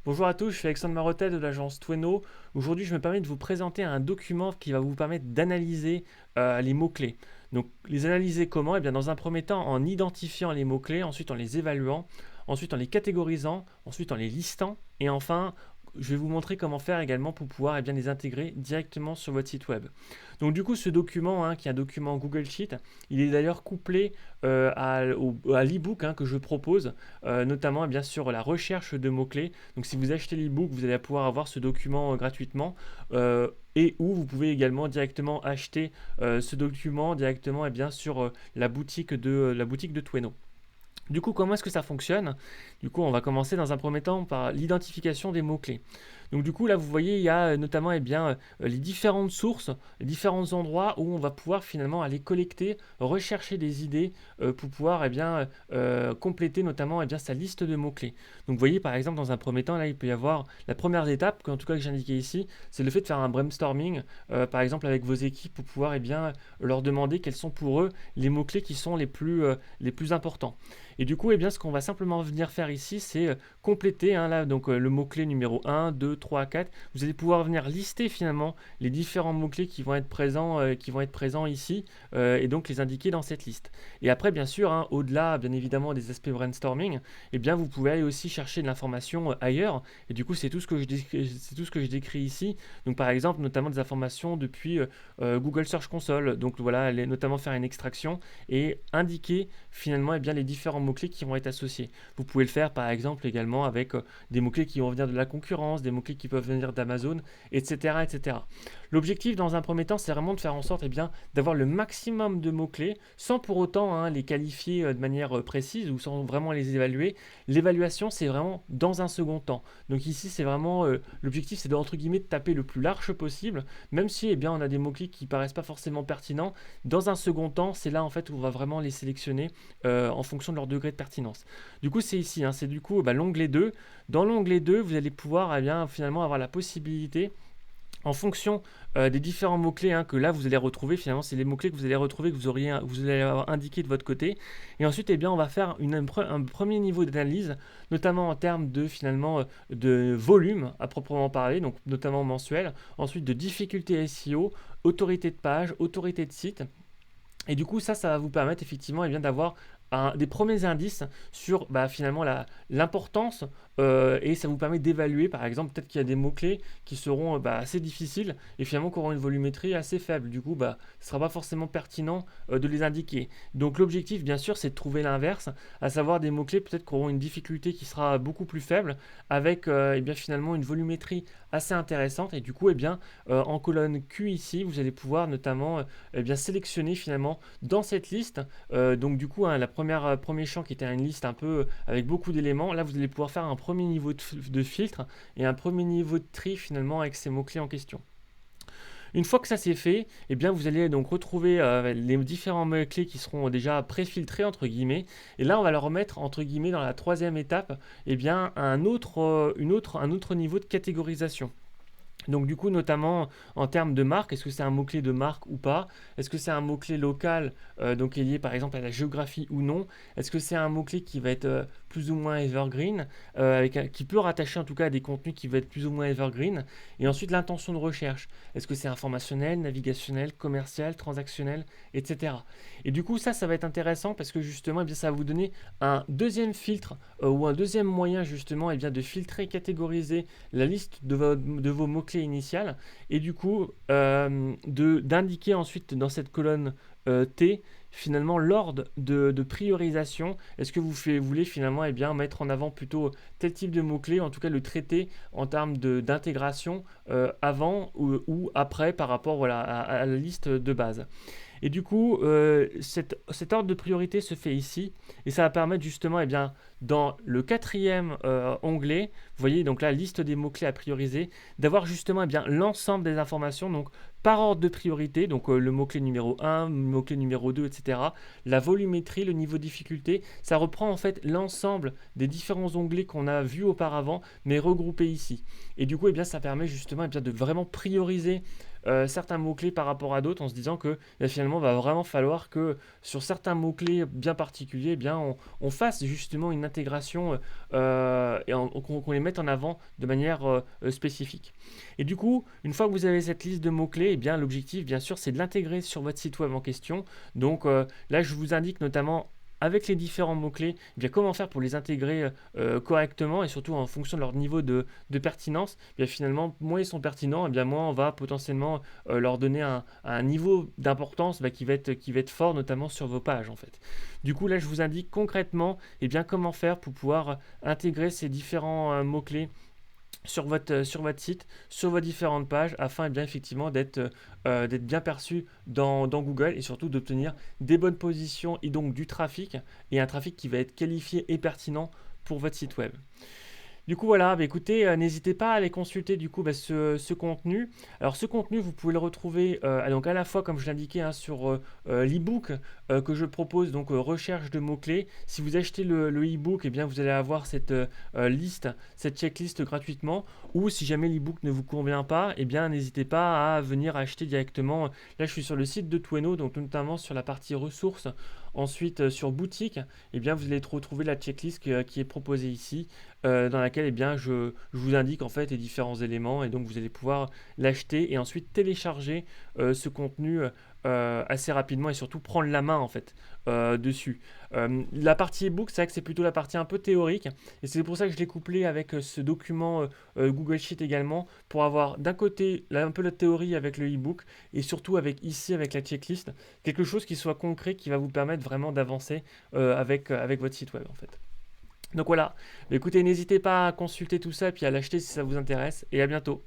Bonjour à tous, je suis Alexandre Marotel de l'agence Tweno. Aujourd'hui, je me permets de vous présenter un document qui va vous permettre d'analyser les mots-clés. Donc, les analyser comment? Eh bien, dans un premier temps, en identifiant les mots-clés, ensuite en les évaluant, ensuite en les catégorisant, ensuite en les listant, et enfin, je vais vous montrer comment faire également pour pouvoir bien, les intégrer directement sur votre site web. Donc du coup, ce document, qui est un document Google Sheet, il est d'ailleurs couplé à l'e-book que je propose, notamment bien sur la recherche de mots-clés. Donc si vous achetez l'e-book, vous allez pouvoir avoir ce document gratuitement. Et où vous pouvez également directement acheter ce document directement bien, sur la boutique de Tweno. Du coup, comment est-ce que ça fonctionne? Du coup, on va commencer dans un premier temps par l'identification des mots-clés. Donc du coup, là, vous voyez, il y a notamment les différentes sources, les différents endroits où on va pouvoir finalement aller collecter, rechercher des idées pour pouvoir compléter notamment sa liste de mots-clés. Donc vous voyez, par exemple, dans un premier temps, là, il peut y avoir la première étape, en tout cas que j'ai indiqué ici, c'est le fait de faire un brainstorming, par exemple avec vos équipes, pour pouvoir leur demander quels sont pour eux les mots-clés qui sont les plus importants. Et du coup, ce qu'on va simplement venir faire ici, c'est compléter le mot-clé numéro 1, 2, 3, 4. Vous allez pouvoir venir lister finalement les différents mots-clés qui vont être présents ici, et donc les indiquer dans cette liste. Et après, bien sûr, au-delà, bien évidemment, des aspects brainstorming, vous pouvez aller aussi chercher de l'information ailleurs. Et du coup, c'est tout ce que je décris ici. Donc, par exemple, notamment des informations depuis Google Search Console. Donc, voilà, notamment faire une extraction et indiquer finalement les différents mots-clés qui vont être associés. Vous pouvez le faire par exemple également avec des mots-clés qui vont venir de la concurrence, des mots-clés qui peuvent venir d'Amazon, etc., etc. L'objectif dans un premier temps, c'est vraiment de faire en sorte d'avoir le maximum de mots-clés sans pour autant les qualifier de manière précise ou sans vraiment les évaluer. L'évaluation, c'est vraiment dans un second temps. Donc ici, c'est vraiment l'objectif, c'est de, entre guillemets, de taper le plus large possible, même si on a des mots-clés qui paraissent pas forcément pertinents. Dans un second temps, c'est là en fait où on va vraiment les sélectionner en fonction de leur degré de pertinence. Du coup, c'est ici, c'est du coup l'onglet 2. Dans l'onglet 2, vous allez pouvoir finalement avoir la possibilité, en fonction des différents mots-clés que là vous allez retrouver, finalement c'est les mots-clés que vous allez retrouver, que vous allez avoir indiqué de votre côté. Et ensuite, on va faire un premier niveau d'analyse, notamment en termes de finalement de volume à proprement parler, donc notamment mensuel, ensuite de difficulté SEO, autorité de page, autorité de site. Et du coup, ça va vous permettre effectivement d'avoir des premiers indices sur finalement l'importance, et ça vous permet d'évaluer par exemple peut-être qu'il y a des mots-clés qui seront assez difficiles et finalement qui auront une volumétrie assez faible. Du coup, ce ne sera pas forcément pertinent de les indiquer. Donc l'objectif bien sûr c'est de trouver l'inverse, à savoir des mots-clés peut-être qui auront une difficulté qui sera beaucoup plus faible avec finalement une volumétrie assez intéressante. Et du coup, en colonne Q ici, vous allez pouvoir notamment sélectionner finalement dans cette liste. Donc du coup, premier champ qui était une liste un peu avec beaucoup d'éléments, là vous allez pouvoir faire un premier niveau de filtre et un premier niveau de tri finalement avec ces mots-clés en question. Une fois que ça c'est fait, vous allez donc retrouver les différents mots-clés qui seront déjà pré-filtrés entre guillemets. Et là, on va leur remettre entre guillemets dans la troisième étape, un autre niveau de catégorisation. Donc du coup, notamment en termes de marque, est-ce que c'est un mot-clé de marque ou pas? Est-ce que c'est un mot-clé local, donc lié par exemple à la géographie ou non? Est-ce que c'est un mot-clé qui va être plus ou moins evergreen, qui peut rattacher en tout cas à des contenus qui vont être plus ou moins evergreen? Et ensuite l'intention de recherche. Est-ce que c'est informationnel, navigationnel, commercial, transactionnel, etc. Et du coup, ça va être intéressant parce que justement, ça va vous donner un deuxième filtre ou un deuxième moyen justement de filtrer et catégoriser la liste de vos mots-clés initiales, et du coup d'indiquer ensuite dans cette colonne T finalement l'ordre de priorisation. Est-ce que vous voulez finalement mettre en avant plutôt tel type de mots-clés, en tout cas le traiter en termes d'intégration avant ou après par rapport à la liste de base. Et du coup, cet ordre de priorité se fait ici, et ça va permettre justement, dans le quatrième onglet, vous voyez donc la liste des mots-clés à prioriser, d'avoir justement l'ensemble des informations, donc par ordre de priorité, donc le mot-clé numéro 1, le mot-clé numéro 2, etc. La volumétrie, le niveau de difficulté, ça reprend en fait l'ensemble des différents onglets qu'on a vus auparavant, mais regroupés ici. Et du coup, ça permet justement de vraiment prioriser certains mots-clés par rapport à d'autres en se disant que finalement, il va vraiment falloir que sur certains mots-clés bien particuliers, eh bien, on fasse justement une intégration et qu'on les mette en avant de manière spécifique. Et du coup, une fois que vous avez cette liste de mots-clés, eh bien, l'objectif, bien sûr, c'est de l'intégrer sur votre site web en question. Donc là, je vous indique notamment avec les différents mots-clés, eh bien, comment faire pour les intégrer correctement et surtout en fonction de leur niveau de pertinence. Eh bien, finalement, moins ils sont pertinents, eh bien, moins on va potentiellement leur donner un niveau d'importance qui va être fort, notamment sur vos pages en fait. Du coup, là, je vous indique concrètement eh bien, comment faire pour pouvoir intégrer ces différents mots-clés sur votre site, sur vos différentes pages, afin eh bien, effectivement d'être bien perçu dans Google et surtout d'obtenir des bonnes positions et donc du trafic, et un trafic qui va être qualifié et pertinent pour votre site web. Du coup, voilà, bah, écoutez, n'hésitez pas à aller consulter du coup bah, ce contenu. Alors, ce contenu, vous pouvez le retrouver donc à la fois, comme je l'indiquais, hein, sur l'e-book que je propose, donc recherche de mots-clés. Si vous achetez le e-book, eh bien, vous allez avoir cette liste, cette checklist gratuitement. Ou si jamais l'e-book ne vous convient pas, eh bien, n'hésitez pas à venir acheter directement. Là, je suis sur le site de Tweno, donc notamment sur la partie ressources. Ensuite, sur boutique, eh bien, vous allez retrouver la checklist qui est proposée ici, dans laquelle eh bien, je vous indique en fait les différents éléments et donc vous allez pouvoir l'acheter et ensuite télécharger ce contenu assez rapidement et surtout prendre la main en fait dessus. La partie ebook, c'est vrai que c'est plutôt la partie un peu théorique et c'est pour ça que je l'ai couplé avec ce document Google Sheet également pour avoir d'un côté un peu la théorie avec le ebook et surtout avec ici avec la checklist quelque chose qui soit concret qui va vous permettre vraiment d'avancer avec votre site web en fait. Donc voilà, écoutez, n'hésitez pas à consulter tout ça et puis à l'acheter si ça vous intéresse et à bientôt.